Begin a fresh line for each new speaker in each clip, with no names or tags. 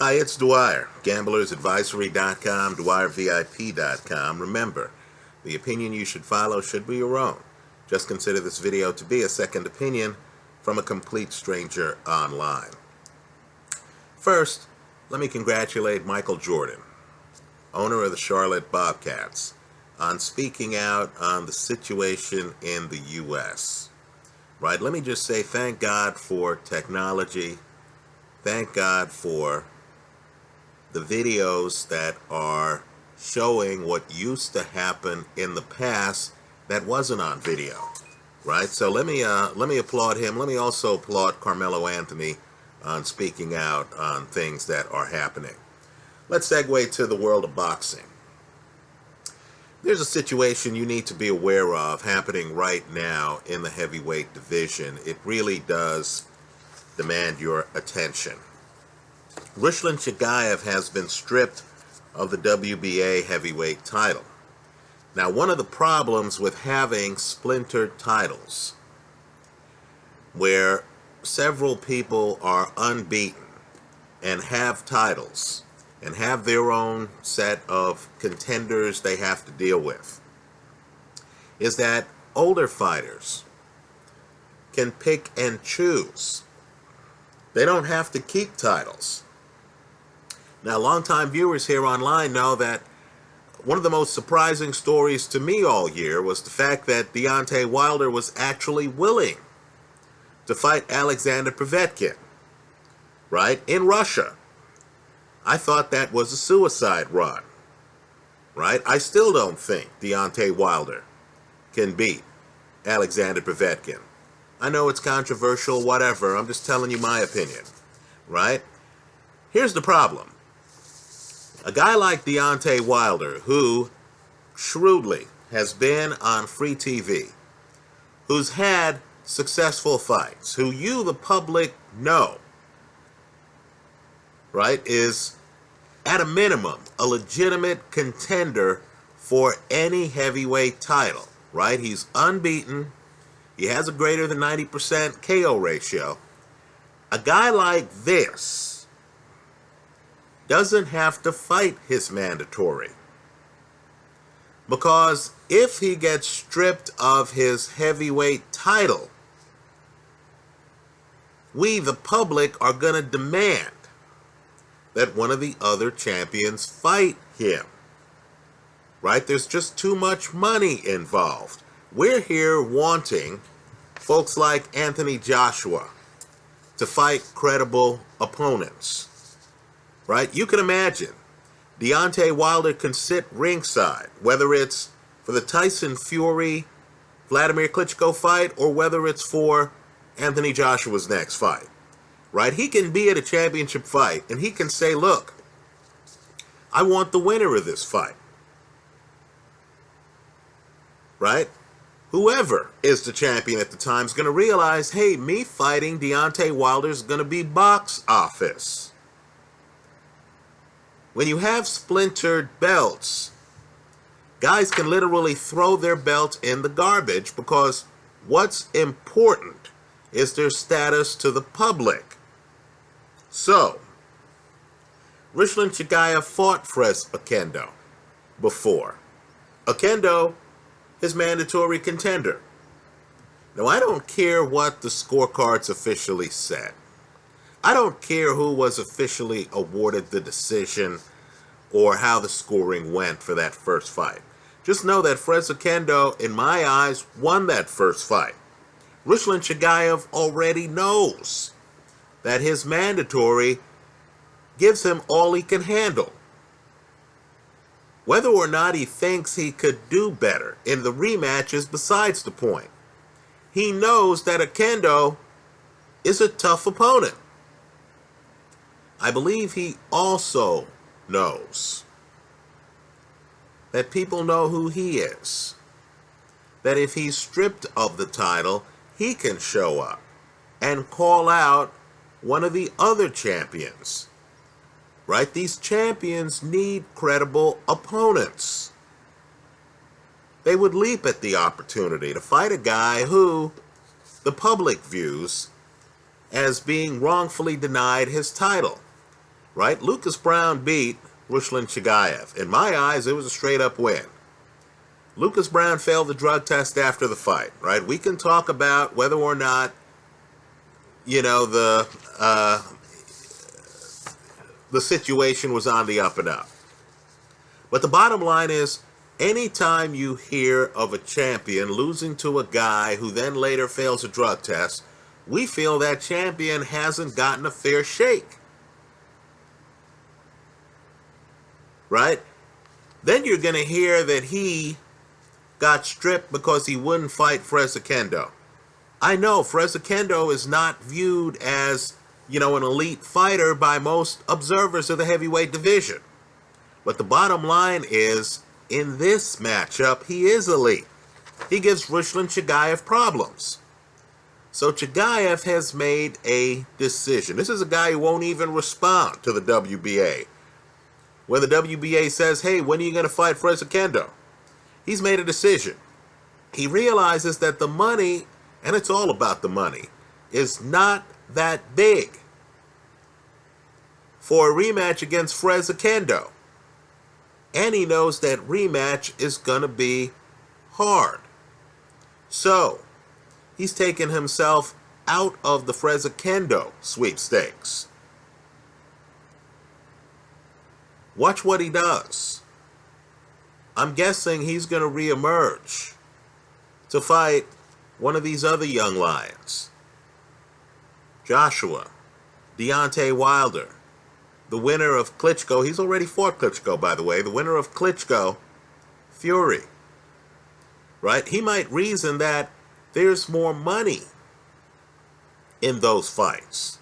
Hi, it's Dwyer, gamblersadvisory.com, dwyervip.com. Remember, the opinion you should follow should be your own. Just consider this video to be a second opinion from a complete stranger online. First, let me congratulate Michael Jordan, owner of the Charlotte Bobcats, on speaking out on the situation in the U.S. Right? Let me just say thank God for technology. Thank God for the videos that are showing what used to happen in the past that wasn't on video, right? So let me applaud him. Let me also applaud Carmelo Anthony on speaking out on things that are happening. Let's segue to the world of boxing. There's a situation you need to be aware of happening right now in the heavyweight division. It really does demand your attention. Chagaev has been stripped of the WBA heavyweight title. Now, one of the problems with having splintered titles, where several people are unbeaten and have titles and have their own set of contenders they have to deal with, is that older fighters can pick and choose. They don't have to keep titles. Now, longtime viewers here online know that one of the most surprising stories to me all year was the fact that Deontay Wilder was actually willing to fight Alexander Povetkin, right, in Russia. I thought that was a suicide run, right? I still don't think Deontay Wilder can beat Alexander Povetkin. I know it's controversial, whatever. I'm just telling you my opinion, right? Here's the problem. A guy like Deontay Wilder, who shrewdly has been on free TV, who's had successful fights, who you, the public, know, right, is at a minimum a legitimate contender for any heavyweight title, right? He's unbeaten. He has a greater than 90% KO ratio. A guy like this doesn't have to fight his mandatory. Because if he gets stripped of his heavyweight title, we, the public, are going to demand that one of the other champions fight him. Right? There's just too much money involved. We're here wanting folks like Anthony Joshua to fight credible opponents. Right? You can imagine Deontay Wilder can sit ringside, whether it's for the Tyson Fury, Vladimir Klitschko fight, or whether it's for Anthony Joshua's next fight. Right? He can be at a championship fight, and he can say, look, I want the winner of this fight. Right? Whoever is the champion at the time is going to realize, hey, me fighting Deontay Wilder is going to be box office. When you have splintered belts, guys can literally throw their belts in the garbage because what's important is their status to the public. So, Chagaev fought Fres Oquendo before. Oquendo, his mandatory contender. Now, I don't care what the scorecards officially said. I don't care who was officially awarded the decision or how the scoring went for that first fight. Just know that Fres Oquendo, in my eyes, won that first fight. Chagaev already knows that his mandatory gives him all he can handle. Whether or not he thinks he could do better in the rematch is besides the point. He knows that Oquendo is a tough opponent. I believe he also knows that people know who he is. That if he's stripped of the title, he can show up and call out one of the other champions. Right? These champions need credible opponents. They would leap at the opportunity to fight a guy who the public views as being wrongfully denied his title. right? Lucas Browne beat Ruslan Chagaev. In my eyes, it was a straight-up win. Lucas Browne failed the drug test after the fight, right? We can talk about whether or not, the situation was on the up and up. But the bottom line is, anytime you hear of a champion losing to a guy who then later fails a drug test, we feel that champion hasn't gotten a fair shake. Right? Then you're going to hear that he got stripped because he wouldn't fight Fresakendo. I know Fresakendo is not viewed as, an elite fighter by most observers of the heavyweight division. But the bottom line is, in this matchup, he is elite. He gives Ruslan Chagaev problems. So Chagaev has made a decision. This is a guy who won't even respond to the WBA. When the WBA says, hey, when are you going to fight Fresakendo? He's made a decision. He realizes that the money, and it's all about the money, is not that big for a rematch against Fresakendo. And he knows that rematch is going to be hard. So, he's taken himself out of the Fresakendo sweepstakes. Watch what he does. I'm guessing he's going to reemerge to fight one of these other young lions. Joshua, Deontay Wilder, the winner of Klitschko. He's already fought Klitschko, by the way. The winner of Klitschko, Fury. Right? He might reason that there's more money in those fights.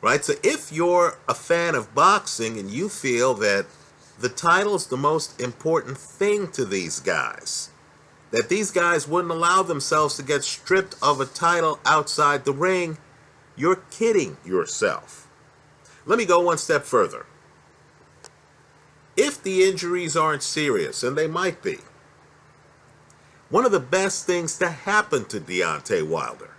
Right? So if you're a fan of boxing and you feel that the title's the most important thing to these guys, that these guys wouldn't allow themselves to get stripped of a title outside the ring, you're kidding yourself. Let me go one step further. If the injuries aren't serious, and they might be, one of the best things to happen to Deontay Wilder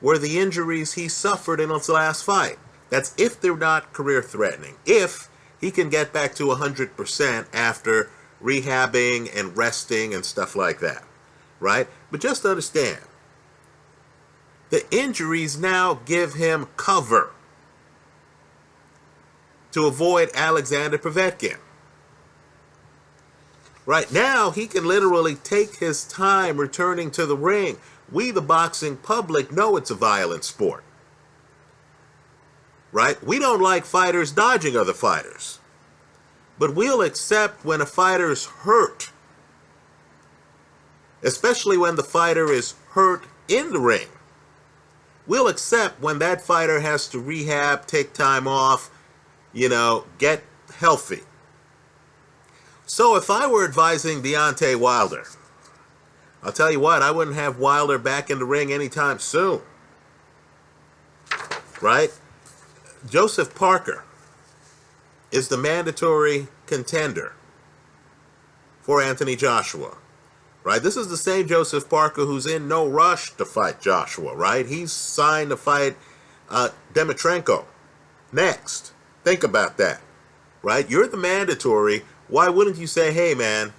were the injuries he suffered in his last fight. That's if they're not career-threatening. If he can get back to 100% after rehabbing and resting and stuff like that. Right? But just understand, the injuries now give him cover to avoid Alexander Povetkin. Right now, he can literally take his time returning to the ring. We, the boxing public, know it's a violent sport. Right? We don't like fighters dodging other fighters. But we'll accept when a fighter's hurt. Especially when the fighter is hurt in the ring. We'll accept when that fighter has to rehab, take time off, get healthy. So if I were advising Deontay Wilder, I'll tell you what, I wouldn't have Wilder back in the ring anytime soon. Right? Joseph Parker is the mandatory contender for Anthony Joshua. Right? This is the same Joseph Parker who's in no rush to fight Joshua, right? He's signed to fight Dimitrenko next. Think about that. Right? You're the mandatory. Why wouldn't you say, hey man,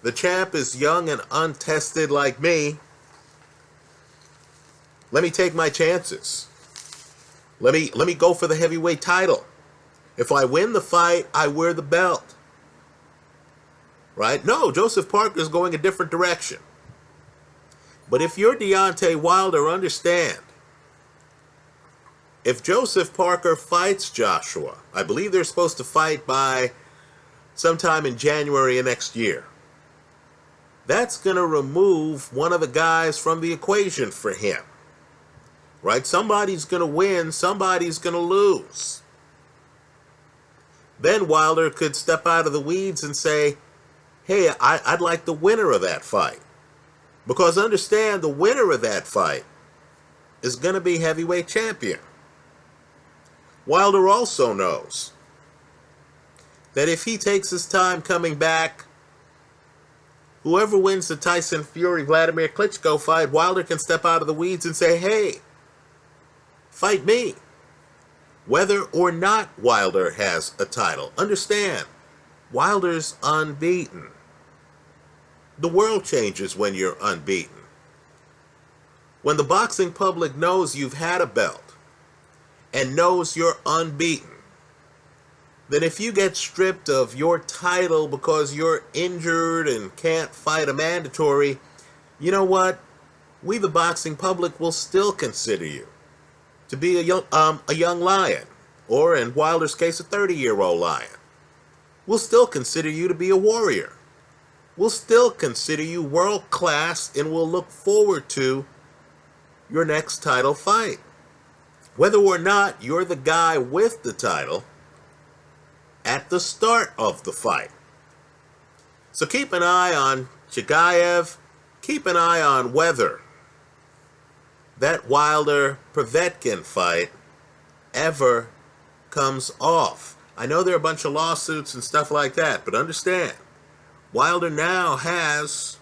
the champ is young and untested like me. Let me take my chances. Let me go for the heavyweight title. If I win the fight, I wear the belt. Right? No, Joseph Parker is going a different direction. But if you're Deontay Wilder, understand, if Joseph Parker fights Joshua, I believe they're supposed to fight by sometime in January of next year. That's going to remove one of the guys from the equation for him. Right? Somebody's going to win, somebody's going to lose. Then Wilder could step out of the weeds and say, hey, I'd like the winner of that fight. Because understand, the winner of that fight is going to be heavyweight champion. Wilder also knows that if he takes his time coming back, whoever wins the Tyson Fury-Vladimir Klitschko fight, Wilder can step out of the weeds and say, hey, fight me. whether or not Wilder has a title. Understand, Wilder's unbeaten. The world changes when you're unbeaten. When the boxing public knows you've had a belt and knows you're unbeaten, then if you get stripped of your title because you're injured and can't fight a mandatory, you know what? We, the boxing public, will still consider you to be a young lion, or in Wilder's case, a 30-year-old lion. We'll still consider you to be a warrior. We'll still consider you world-class, and we'll look forward to your next title fight. Whether or not you're the guy with the title at the start of the fight. So keep an eye on Chagaev. Keep an eye on whether that Wilder-Povetkin fight ever comes off. I know there are a bunch of lawsuits and stuff like that, but understand, Wilder now has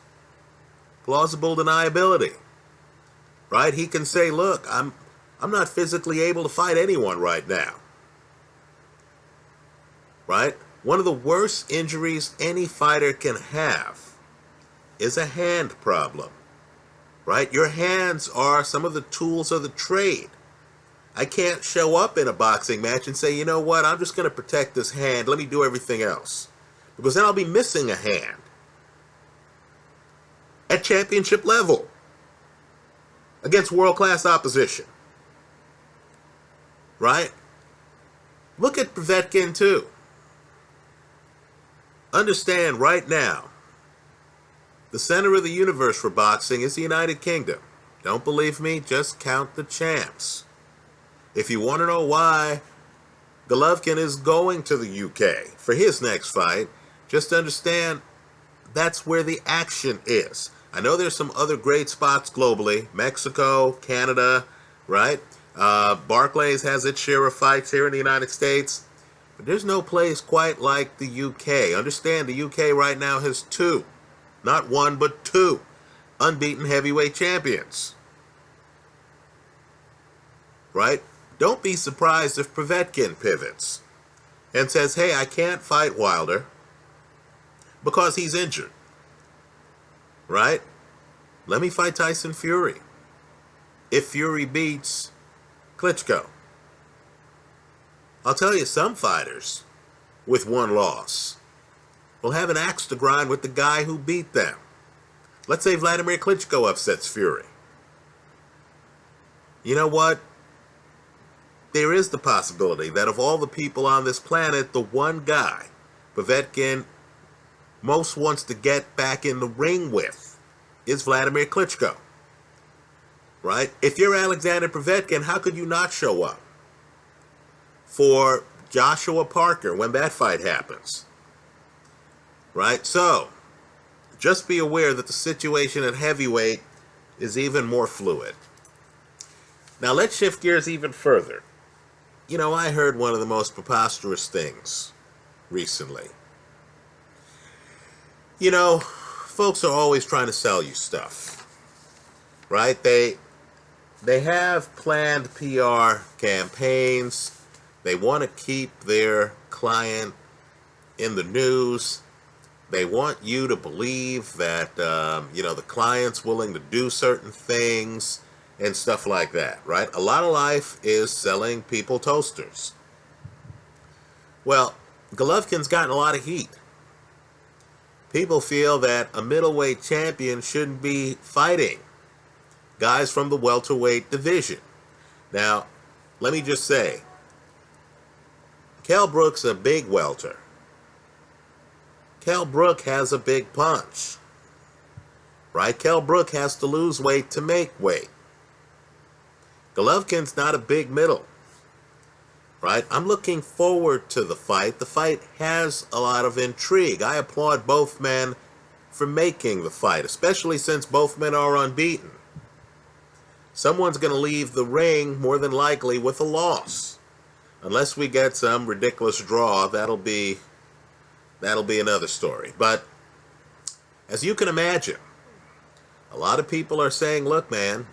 plausible deniability, right? He can say, look, I'm not physically able to fight anyone right now, right? One of the worst injuries any fighter can have is a hand problem, right? Your hands are some of the tools of the trade. I can't show up in a boxing match and say, you know what, I'm just going to protect this hand. Let me do everything else. Because then I'll be missing a hand at championship level against world-class opposition. Right? Look at Povetkin too. Understand right now, the center of the universe for boxing is the United Kingdom. Don't believe me? Just count the champs. If you want to know why Golovkin is going to the UK for his next fight, just understand that's where the action is. I know there's some other great spots globally, Mexico, Canada, right? Barclays has its share of fights here in the United States, but there's no place quite like the UK. Understand, the UK right now has two, not one, but two unbeaten heavyweight champions, right? Don't be surprised if Povetkin pivots and says, hey, I can't fight Wilder because he's injured, right? Let me fight Tyson Fury. If Fury beats Klitschko. I'll tell you, some fighters with one loss will have an axe to grind with the guy who beat them. Let's say Vladimir Klitschko upsets Fury. You know what? There is the possibility that of all the people on this planet, the one guy Povetkin most wants to get back in the ring with is Vladimir Klitschko. Right? If you're Alexander Povetkin, how could you not show up for Joshua Parker when that fight happens? Right? So, just be aware that the situation at heavyweight is even more fluid. Now, let's shift gears even further. You know, I heard one of the most preposterous things recently. You know, folks are always trying to sell you stuff, right? They have planned PR campaigns. They want to keep their client in the news. They want you to believe that, the client's willing to do certain things and stuff like that, right? A lot of life is selling people toasters. Well, Golovkin's gotten a lot of heat. People feel that a middleweight champion shouldn't be fighting guys from the welterweight division. Now, let me just say, Kell Brook's a big welter. Kell Brook has a big punch, right? Kell Brook has to lose weight to make weight. Golovkin's not a big middle, right? I'm looking forward to the fight. The fight has a lot of intrigue. I applaud both men for making the fight, especially since both men are unbeaten. Someone's going to leave the ring more than likely with a loss. Unless we get some ridiculous draw, that'll be another story. But as you can imagine, a lot of people are saying, look, man,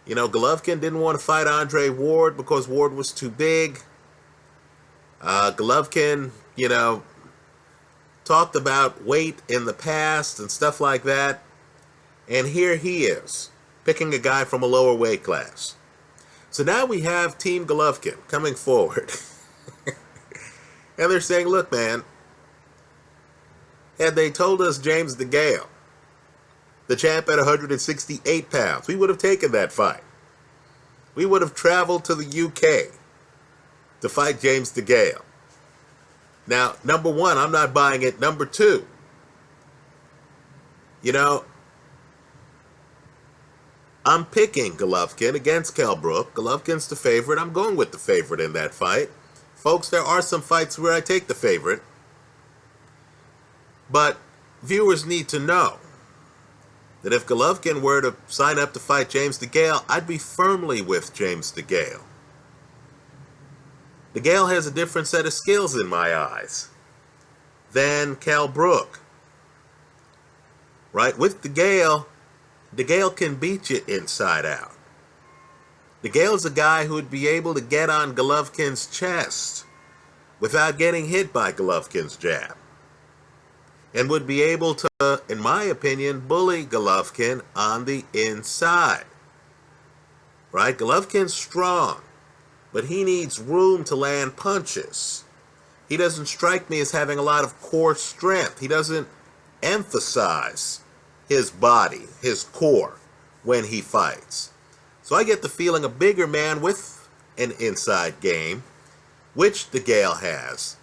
Golovkin didn't want to fight Andre Ward because Ward was too big. Golovkin, talked about weight in the past and stuff like that. And here he is, picking a guy from a lower weight class. So now we have Team Golovkin coming forward. And they're saying, look, man, had they told us James DeGale, the champ at 168 pounds, we would have taken that fight. We would have traveled to the UK to fight James DeGale. Now, number one, I'm not buying it. Number two, I'm picking Golovkin against Kell Brook. Golovkin's the favorite. I'm going with the favorite in that fight. Folks, there are some fights where I take the favorite. But viewers need to know that if Golovkin were to sign up to fight James DeGale, I'd be firmly with James DeGale. DeGale has a different set of skills in my eyes than Kell Brook. Right? With DeGale can beat you inside out. DeGale's a guy who would be able to get on Golovkin's chest without getting hit by Golovkin's jab. And would be able to, in my opinion, bully Golovkin on the inside. Right? Golovkin's strong, but he needs room to land punches. He doesn't strike me as having a lot of core strength. He doesn't emphasize his body, his core, when he fights. So I get the feeling a bigger man with an inside game, which DeGale has,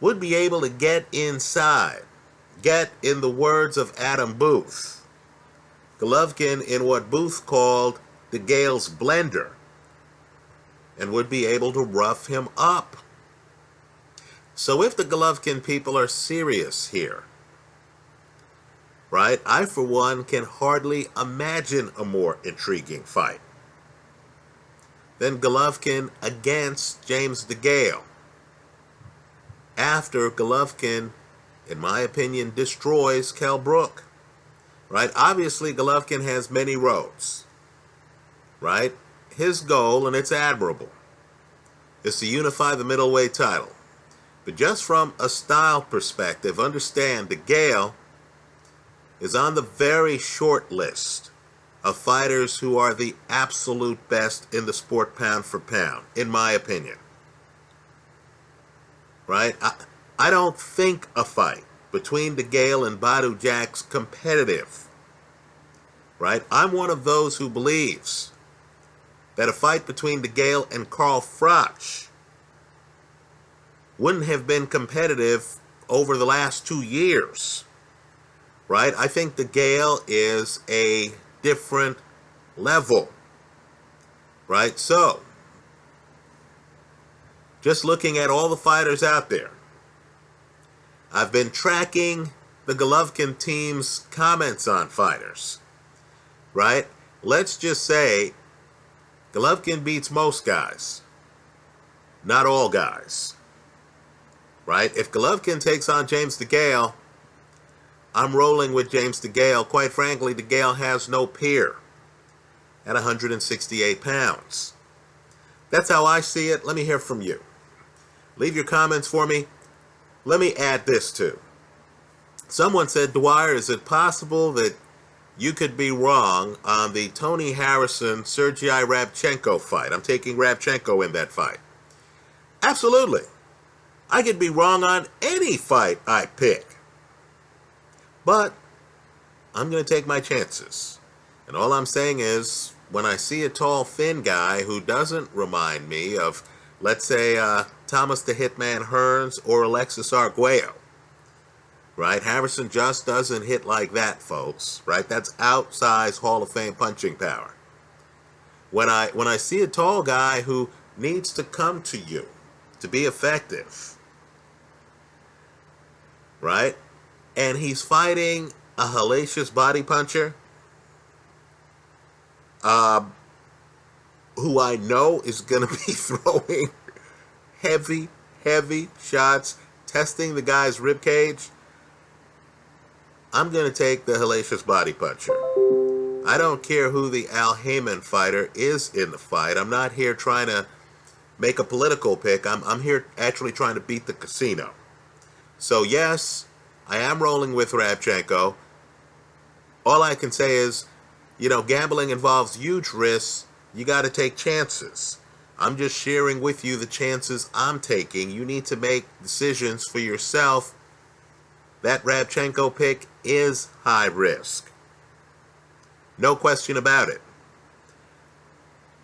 would be able to get inside. Get, in the words of Adam Booth, Golovkin in what Booth called DeGale's blender, and would be able to rough him up. So if the Golovkin people are serious here, right, I for one can hardly imagine a more intriguing fight than Golovkin against James DeGale, after Golovkin, in my opinion, destroys Kell Brook. Right? Obviously, Golovkin has many roads. Right? His goal, and it's admirable, is to unify the middleweight title. But just from a style perspective, understand DeGale is on the very short list of fighters who are the absolute best in the sport pound for pound, in my opinion. Right? I don't think a fight between DeGale and Badou Jack's competitive. Right? I'm one of those who believes that a fight between DeGale and Carl Froch wouldn't have been competitive over the last 2 years. Right? I think DeGale is a different level. Right? So, just looking at all the fighters out there, I've been tracking the Golovkin team's comments on fighters. Right? Let's just say Golovkin beats most guys, not all guys. Right? If Golovkin takes on James DeGale, I'm rolling with James DeGale. Quite frankly, DeGale has no peer at 168 pounds. That's how I see it. Let me hear from you. Leave your comments for me. Let me add this too. Someone said, Dwyer, is it possible that you could be wrong on the Tony Harrison-Sergei Rabchenko fight? I'm taking Rabchenko in that fight. Absolutely. I could be wrong on any fight I pick. But I'm going to take my chances. And all I'm saying is, when I see a tall, thin guy who doesn't remind me of, let's say, Thomas the Hitman Hearns or Alexis Arguello, right? Harrison just doesn't hit like that, folks, right? That's outsized Hall of Fame punching power. When I see a tall guy who needs to come to you to be effective, right? And he's fighting a hellacious body puncher, who I know is going to be throwing heavy shots, testing the guy's ribcage, I'm going to take the hellacious body puncher. I don't care who the Al Heyman fighter is in the fight. I'm not here trying to make a political pick. I'm here actually trying to beat the casino. So yes, I am rolling with Rabchenko. All I can say is, you know, gambling involves huge risks. You got to take chances. I'm just sharing with you the chances I'm taking. You need to make decisions for yourself. That Rabchenko pick is high risk. No question about it.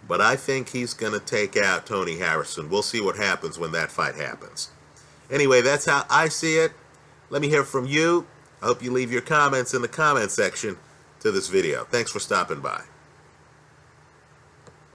But I think he's going to take out Tony Harrison. We'll see what happens when that fight happens. Anyway, that's how I see it. Let me hear from you. I hope you leave your comments in the comment section to this video. Thanks for stopping by.